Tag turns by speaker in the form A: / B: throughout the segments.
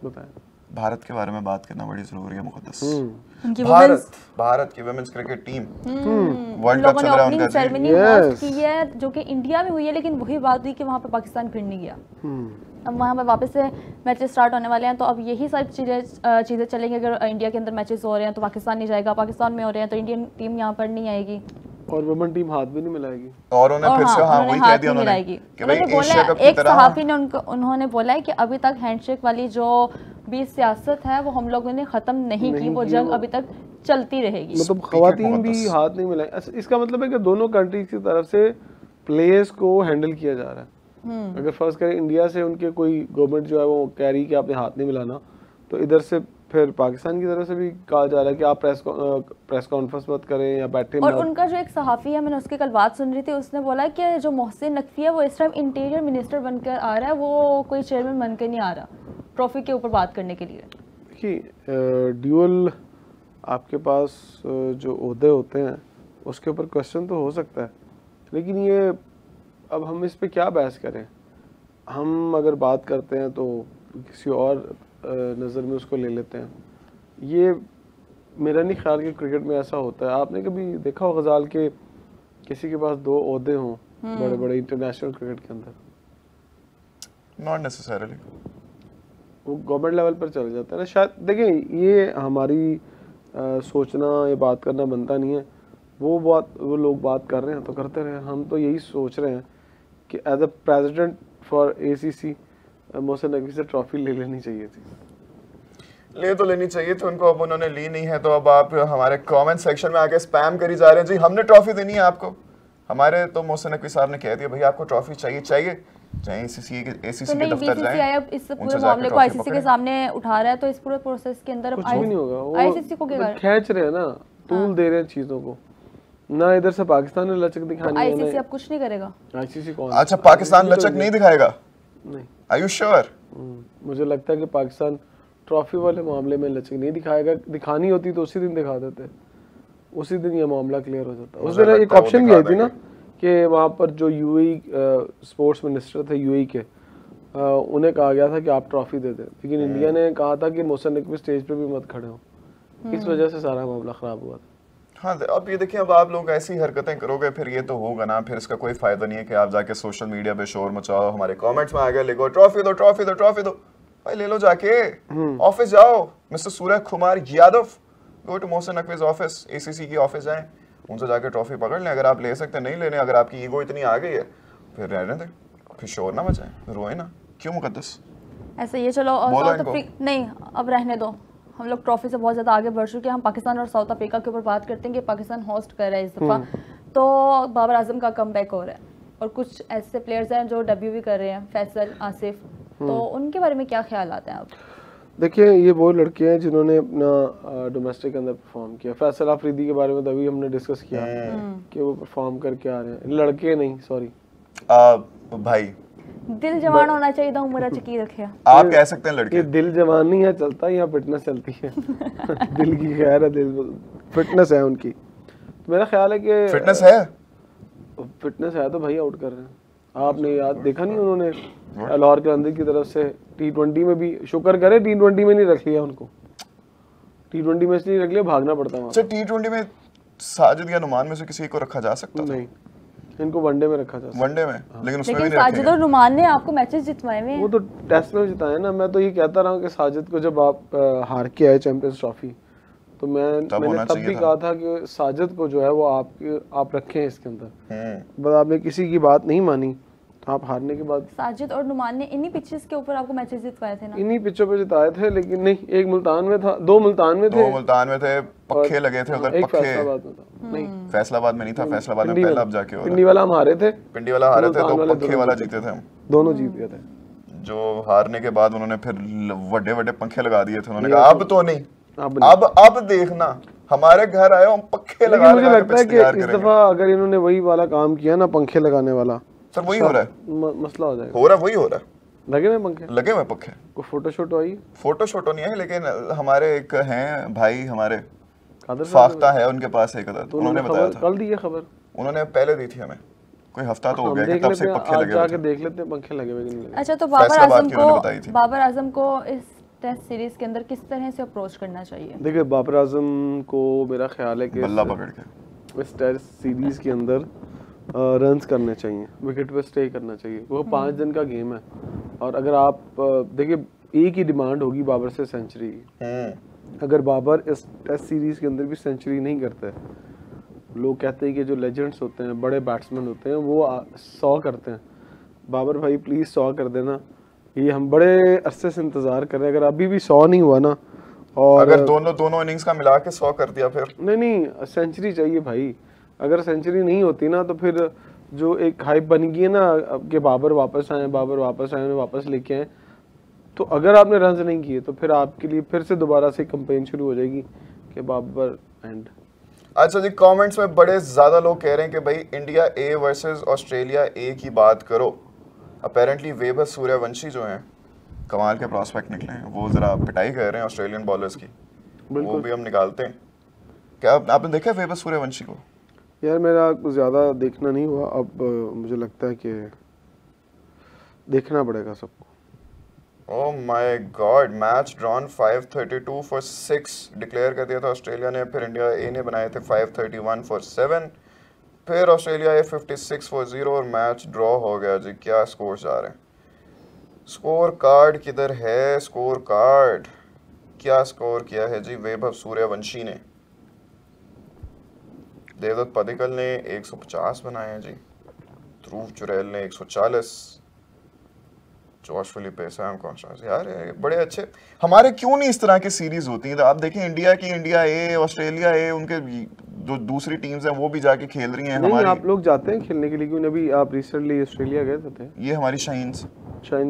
A: बताएं।
B: भारत के बारे में बात करना बड़ी जरूरी है मुकद्दस। भारत की women's cricket team world cup चल रहा है उनका
C: सेरेमनी होस्ट की है जो कि इंडिया में हुई है, लेकिन वही बात हुई कि वहाँ पे पाकिस्तान फिर नहीं गया। अब वहाँ पे वापस से मैचेस स्टार्ट होने वाले हैं, तो अब यही सब चीज़ें चलेंगी। अगर इंडिया के अंदर मैचेस हो रहे हैं तो पाकिस्तान नहीं जाएगा, पाकिस्तान में हो रहे हैं तो इंडियन टीम यहाँ पर नहीं आएगी
A: और वुमेन टीम हाथ भी नहीं मिलाएगी।
B: और उन्होंने फिर से वही कह दिया उन्होंने कि भाई एशिया कप की तरह
C: सहाफी ने उन्होंने बोला है कि अभी तक हैंडशेक वाली जो भी सियासत है वो हम लोगों ने खत्म नहीं की, वो जंग अभी तक चलती रहेगी।
A: मतलब खवातीन भी हाथ नहीं मिलाएंगे। इसका मतलब है कि दोनों कंट्रीज की तरफ से प्लेयर्स को हैंडल किया जा रहा है। अगर फर्स्ट करें इंडिया से उनके कोई गवर्नमेंट जो है वो कह रही कि आपने हाथ नहीं मिलाना, तो इधर से फिर पाकिस्तान की तरफ से भी कहा जा रहा है कि आप प्रेस कॉन्फ्रेंस मत करें या बैठे
C: और उनका जो एक सहाफ़ी है, मैंने उसकी कल बात सुन रही थी, उसने बोला कि जो मोहसिन नकवी है वो इस टाइम इंटीरियर मिनिस्टर बनकर आ रहा है, वो कोई चेयरमैन बनकर नहीं आ रहा ट्रॉफी के ऊपर बात करने के लिए।
A: देखिए ड्यूअल आपके पास जो ओहदे होते हैं उसके ऊपर क्वेश्चन तो हो सकता है, लेकिन ये अब हम इस पे क्या बहस करें। हम अगर बात करते हैं तो किसी और नज़र में उसको ले लेते हैं। ये मेरा नहीं ख्याल कि क्रिकेट में ऐसा होता है। आपने कभी देखा हो गजाल के किसी के पास 2 ओहदे हों बड़े बड़े इंटरनेशनल क्रिकेट के अंदर?
B: नॉट नेसेसरीली,
A: वो गवर्नमेंट लेवल पर चले जाता है ना शायद। देखें ये हमारी सोचना या बात करना बनता नहीं है। वो लोग बात कर रहे हैं तो करते रहे। हम तो यही सोच रहे हैं कि as a president for ACC Mohsin Naqvi से ट्रॉफी ले लेनी चाहिए थी।
B: ले तो लेनी चाहिए थी उनको, अब उन्होंने ली नहीं है। तो अब आप हमारे कमेंट सेक्शन में आके स्पैम करी जा रहे हैं जी हमने ट्रॉफी देनी है आपको। हमारे तो मोहसिन नकवी साहब ने कह दिया भाई आपको ट्रॉफी चाहिए चाहे ACC के दफ्तर जाएं।
C: इस पूरे मामले को ICC के सामने उठा रहा है, तो इस पूरे प्रोसेस के अंदर
A: कुछ भी नहीं होगा।
C: ICC को क्या
A: खींच रहे हैं ना, टूल दे रहे हैं चीजों को ना। इधर से पाकिस्तान ने लचक दिखानी है।
C: ICC अब कुछ नहीं करेगा।
A: ICC कौन?
B: अच्छा पाकिस्तान लचक नहीं दिखाएगा?
A: नहीं।
B: Are you sure?
A: मुझे लगता है कि पाकिस्तान ट्रॉफी वाले मामले में लचक नहीं दिखाएगा। दिखानी होती तो उसी दिन दिखा देते, उसी दिन ये मामला क्लियर हो जाता। उस दिन एक ऑप्शन भी आई थी ना कि वहाँ पर जो UAE स्पोर्ट्स मिनिस्टर थे UAE के, उन्हें कहा गया था कि आप ट्रॉफी दे दें, लेकिन इंडिया ने कहा था कि मोहसिन नकवी स्टेज पे भी मत खड़े हो। इस वजह से सारा मामला खराब हुआ था।
B: हाँ अब ये देखिए, अब आप लोग ऐसी हरकतें करोगे फिर ये तो होगा ना, फिर इसका कोई फायदा नहीं है कि आप जाके सोशल मीडिया पे शोर मचाओ, हमारे कमेंट्स में आगे लिखो ट्रॉफी दो ट्रॉफी दो ट्रॉफी दो। भाई ले लो जाके ऑफिस जाओ, mister Surya Kumar Yadav, go to Mohsin Naqvi's office, ACC की ऑफिस जाएं, उनसे जाके ट्रॉफी पकड़ लें। अगर आप ले सकते नहीं लेने, अगर आपकी ईगो इतनी आ गई है फिर रहने दें, फिर शोर ना मचाएं, रोए ना। क्यों मुकद्दस
C: ऐसे ये चलो साउथ अफ्रीका नहीं, अब रहने दो। हम लोग ट्रॉफी से बहुत ज़्यादा आगे बढ़ चुके हैं। हम पाकिस्तान और साउथ अफ्रीका के ऊपर बात करते हैं कि पाकिस्तान होस्ट कर रहा है इस दफ़ा, तो बाबर आजम का कमबैक हो रहा है और कुछ ऐसे प्लेयर्स हैं जो डेब्यू भी कर रहे हैं, फैसल, आसिफ, तो उनके बारे में क्या ख्याल आते हैं आप?
A: देखिए ये वो लड़के हैं जिन्होंने अपना डोमेस्टिक के अंदर परफॉर्म किया। फैसल अफरीदी के बारे में तभी हमने डिस्कस किया कि वो परफॉर्म करके आ रहे हैं। लड़के नहीं, सॉरी
B: भाई
C: दिल जवान होना चाहिए था, उम्र चकी रखे।
B: आप कह सकते हैं लड़के।
A: ये दिल जवान नहीं है चलता, यहाँ फिटनेस चलती है। दिल की खैर है, दिल फिटनेस है उनकी। तो मेरा ख्याल है कि
B: फिटनेस है तो भाई आउट कर रहे हैं। आपने याद देखा नहीं उन्होंने लाहौर के अंदर की तरफ से T20 में भी, शुक्र करे T20 में नहीं रख लिया उनको। T20 में इसलिए रख लिया भागना पड़ता है। अच्छा T20 में साजिद या नुमान में से किसी को रखा जा सकता था?
A: नहीं, इनको वनडे में रखा जा सकता।
B: वनडे में लेकिन उसमें भी नहीं
C: साजिद और नुमान ने आपको मैचेस जितवाए हुए हैं।
A: वो तो टेस्ट में जिताए ना। मैं तो ये कहता रहा हूँ कि साजिद को जब आप हार के आए चैंपियंस ट्रॉफी, तो मैंने तब भी कहा था कि साजिद को जो है वो आप रखें इसके अंदर। बस आपने किसी की बात नहीं मानी, तो आप हारने के बाद।
C: साजिद और नुमान ने इन्हीं पिचेस के ऊपर आपको मैचेस जितवाए थे ना?
A: इन्हीं पिचों पे जिताए थे, लेकिन नहीं, एक मुल्तान में था, 2 मुल्तान में थे,
B: पक्के लगे थे उधर।
A: एक फैसलाबाद में था। नहीं,
B: फैसलाबाद में नहीं था, फैसलाबाद में पहला अब जाके हो।
A: पिंडी वाला हम हारे थे,
B: पिंडी वाला हारे थे, तो पक्के वाला जीते थे हम,
A: दोनों जीत गए थे।
B: जो हारने के बाद उन्होंने फिर बड़े बड़े पंखे लगा दिए थे। उन्होंने कहा अब तो नहीं, अब देखना हमारे घर आए हम पक्के लगा।
A: मुझे लगता है कि इस दफा अगर इन्होंने वही वाला काम किया ना, पंखे लगाने वाला,
B: सर वही हो रहा है,
A: मसला हो जाएगा।
B: वही हो रहा है।
A: लगे हुए पंखे,
B: लगे हुए पंखे।
A: कोई फोटो शूट आई?
B: फोटो शूटो नहीं है, लेकिन हमारे एक हैं भाई, हमारे फाख्ता है उनके पास एक अदद, उन्होंने बताया था।
A: कल दी है खबर?
B: उन्होंने पहले दी थी हमें, कोई हफ्ता तो हो गया कि तब से पंखे लगे हुए थे।
A: जाके देख लेते हैं पंखे लगे हुए कि नहीं लगे।
C: अच्छा, तो बाबर आजम को इस टेस्ट सीरीज के अंदर किस तरह से अप्रोच करना चाहिए?
A: देखिए बाबर आजम को मेरा ख्याल है कि
B: बल्ला पकड़ के
A: इस टेस्ट सीरीज के अंदर रन्स करने चाहिए, विकेट पे स्टे करना चाहिए। वो 5 दिन का गेम है और अगर आप देखिए एक ही डिमांड होगी बाबर से सेंचुरी की। अगर बाबर इस टेस्ट सीरीज के अंदर भी सेंचुरी नहीं करते, लोग कहते हैं कि जो लेजेंड्स होते हैं, बड़े बैट्समैन होते हैं, वो 100 करते हैं। बाबर भाई प्लीज़ 100 कर देना, ये हम बड़े अरसे से इंतज़ार कर रहे हैं। अगर अभी भी 100 नहीं हुआ ना, और
B: अगर दोनों इनिंग्स का मिला के 100 कर दिया फिर
A: नहीं सेंचुरी चाहिए भाई। अगर सेंचुरी नहीं होती ना तो फिर जो एक हाइप बन गई है ना कि बाबर वापस आए, उन्हें वापस लेके आए, तो अगर आपने रन नहीं किए तो फिर आपके लिए फिर से दोबारा से कंपेन शुरू हो जाएगी कि बाबर एंड।
B: अच्छा जी, कमेंट्स में बड़े ज्यादा लोग कह रहे हैं कि भाई India A versus Australia A की बात करो। अपेरेंटली वैभव सूर्यवंशी जो हैं कमाल के प्रॉस्पेक्ट निकले हैं, वो जरा पिटाई कर रहे हैं ऑस्ट्रेलियन बॉलर्स की, वो भी हम निकालते हैं। क्या आपने देखा वैभव सूर्यवंशी को?
A: यार मेरा कुछ ज़्यादा देखना नहीं हुआ, अब मुझे लगता है कि देखना पड़ेगा सबको।
B: Oh my God, match drawn 532 for 6 declare कर दिया था ऑस्ट्रेलिया ने, फिर इंडिया ए ने बनाए थे 531 फॉर 7, फिर ऑस्ट्रेलिया ए 56 फॉर 0 और मैच ड्रॉ हो गया जी। क्या स्कोर जा रहे हैं? स्कोर कार्ड किधर है? स्कोर कार्ड क्या स्कोर किया है जी वैभव सूर्यवंशी ने? देवदत्त पडिक्कल ने 150 बनाए हैं जी, ध्रुव जुरैल ने 140, जॉश फिलिप, सैम कॉन्स्टेंस। यार बड़े अच्छे हमारे, क्यों नहीं इस तरह की सीरीज होती हैं? तो आप देखें इंडिया की, इंडिया ए, ऑस्ट्रेलिया ए, उनके जो दूसरी टीम्स हैं वो भी जाके खेल रही हैं। हमारी
A: आप लोग जाते हैं खेलने के लिए क्यों? अभी आप रिसेंटली ऑस्ट्रेलिया गए थे? ये
B: हमारी शाहीन्स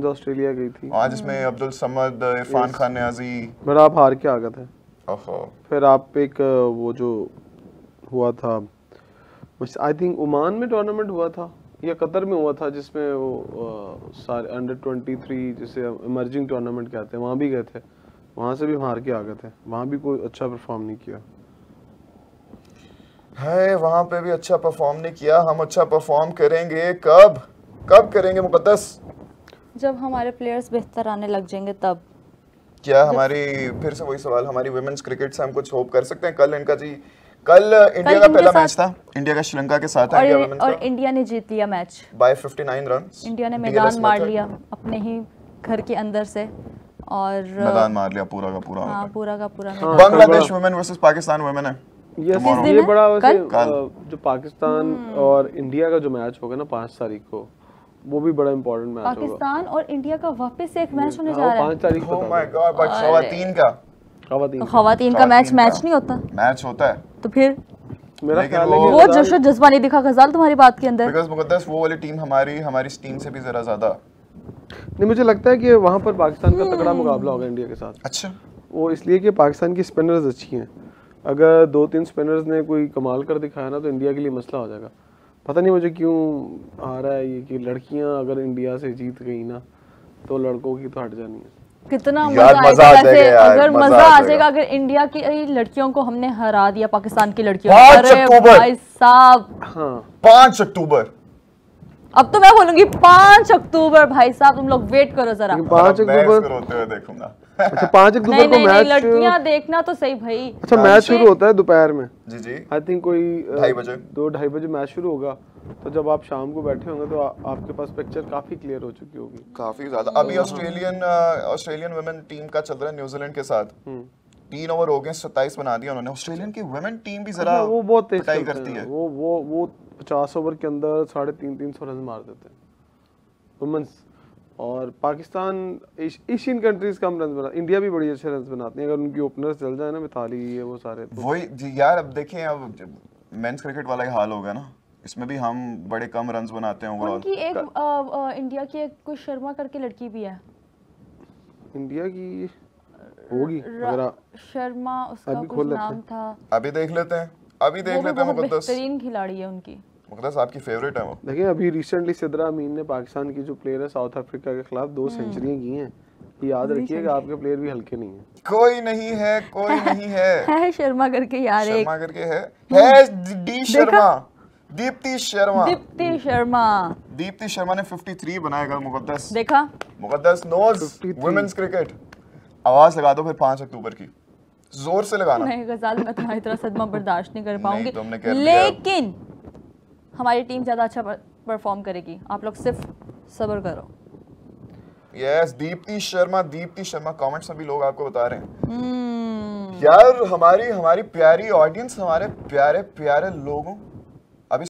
A: ऑस्ट्रेलिया गई थी
B: आज, इसमें अब्दुल समद, इरफान खान नियाजी,
A: बड़ा आप हार के आ गए थे।
B: ओहो,
A: फिर आप एक वो जो हुआ था, आई थिंक ओमान में टूर्नामेंट हुआ था या कतर में हुआ था, जिसमें वो सारे अंडर 23 जिसे इमर्जिंग टूर्नामेंट कहते हैं, वहाँ भी गए थे, वहाँ से भी हार के आ गए थे, वहाँ भी कोई अच्छा परफॉर्म नहीं किया
B: है, वहाँ पे भी अच्छा परफॉर्म नहीं किया। हम अच्छा परफॉर्म करेंगे कब करेंगे मुकद्दस?
C: जब हमारे प्लेयर्स बेहतर आने लग जाएंगे तब।
B: क्या हमारी, फिर से वही सवाल, हमारी वुमेन्स क्रिकेट से हम कुछ होप कर सकते हैं? कल इंडिया का पहला मैच था, इंडिया का श्रीलंका के साथ है,
C: और इंडिया ने जीत लिया मैच
B: बाय 59 रन्स।
C: इंडिया ने मैदान मार लिया अपने ही घर के अंदर से, और
B: मैदान मार लिया पूरा का पूरा।
C: हाँ, पूरा का पूरा।
B: Bangladesh women versus Pakistan women है
A: ये बड़ा वैसे जो पाकिस्तान और इंडिया का जो मैच होगा ना 5 तारीख को, वो भी बड़ा इंपॉर्टेंट मैच होगा।
C: पाकिस्तान और इंडिया का वापस एक मैच होने जा रहा है
A: 5 तारीख को।
B: ओह माय गॉड, बट
C: खवातीन का मैच नहीं होता?
B: मैच होता है,
C: तो फिर
A: मेरा ख्याल है
C: वो जोश और जज्बा नहीं दिखा गजाल तुम्हारी बात के अंदर।
B: बिकॉज़ मुकद्दस वो वाली टीम हमारी टीम से भी जरा ज्यादा
A: नहीं, मुझे लगता है कि वहाँ पर पाकिस्तान का तगड़ा मुकाबला होगा इंडिया के साथ।
B: अच्छा, वो
A: इसलिए कि पाकिस्तान की स्पिनर्स अच्छी हैं, अगर 2-3 स्पिनर्स ने कोई कमाल कर दिखाया ना तो इंडिया के लिए मसला हो जाएगा। पता नहीं मुझे क्यों आ रहा है ये कि लड़कियां अगर इंडिया से जीत गई ना तो लड़कों की तो हट जानी है।
C: कितना मजा आएगा अगर मजा आ जाएगा अगर इंडिया की लड़कियों को हमने हरा दिया पाकिस्तान की लड़कियों को। अरे भाई साहब, हाँ
B: 5 अक्टूबर,
C: अब तो मैं बोलूंगी 5 अक्टूबर। भाई साहब तुम लोग वेट करो जरा,
A: 5 अक्टूबर
B: होते हुए देखूंगा।
A: अच्छा 5 अक्टूबर को मैच,
C: लड़कियां देखना तो सही भाई।
A: अच्छा मैच शुरू होता है दोपहर में
B: जी,
A: आई थिंक कोई
B: 2:30
A: बजे मैच शुरू होगा, तो जब आप शाम को बैठे होंगे तो आपके पास पिक्चर काफी क्लियर हो चुकी होगी,
B: काफी ज्यादा। अभी ऑस्ट्रेलियन वुमेन टीम का चल रहा है न्यूजीलैंड के साथ, 3 ओवर हो गए, 27 बना दिया उन्होंने। ऑस्ट्रेलियन की वुमेन टीम भी जरा
A: वो बहुत तेज
B: करती है,
A: वो 50 ओवर के अंदर 350 रन मार देते हैं वुमेन्स। और पाकिस्तान एशियन कंट्रीज कम रन बना, इंडिया भी बड़ी अच्छे रन बनाती है अगर उनकी ओपनर्स चल जाए ना, मिताली ये वो सारे तो।
B: वही यार, अब देखें अब मेंस क्रिकेट वाला ही हाल होगा ना, इसमें भी हम बड़े कम रन्स बनाते हैं ओवरऑल।
C: उनकी एक इंडिया की एक कोई शर्मा करके लड़की भी है,
A: इंडिया की होगी अगर
C: शर्मा उसका कुछ नाम था,
B: अभी देख लेते हैं मुकद्दस,
C: बेहतरीन खिलाड़ी है उनकी।
B: मुकद्दस आपकी फेवरेट है वो?
A: देखिए अभी रिसेंटली सिद्रा अमीन ने पाकिस्तान की जो प्लेयर है साउथ अफ्रीका के खिलाफ 2 सेंचुरियां की हैं। याद रखिएगा आपके प्लेयर भी हल्के नहीं है।
B: कोई नहीं है
C: है शर्मा करके यार, एक
B: शर्मा करके है डी शर्मा, दीप्ति शर्मा ने 53 बनाएगा मुकद्दस।
C: देखा
B: मुकद्दस नोज वुमेन्स क्रिकेट, आवाज लगा दो फिर 5 अक्टूबर की, जोर से लगाना।
C: नहीं गजाल, मैं तुम्हारी तरह सदमा बर्दाश्त नहीं कर पाऊंगी,
B: तुमने कर लिया।
C: लेकिन हमारी टीम ज्यादा अच्छा परफॉर्म करेगी, आप लोग सिर्फ सब्र करो।
B: यस, दीप्ति शर्मा कमेंट्स में भी लोग आपको बता रहे हैं। यार हमारी प्यारी ऑडियंस, हमारे प्यारे प्यारे लोगों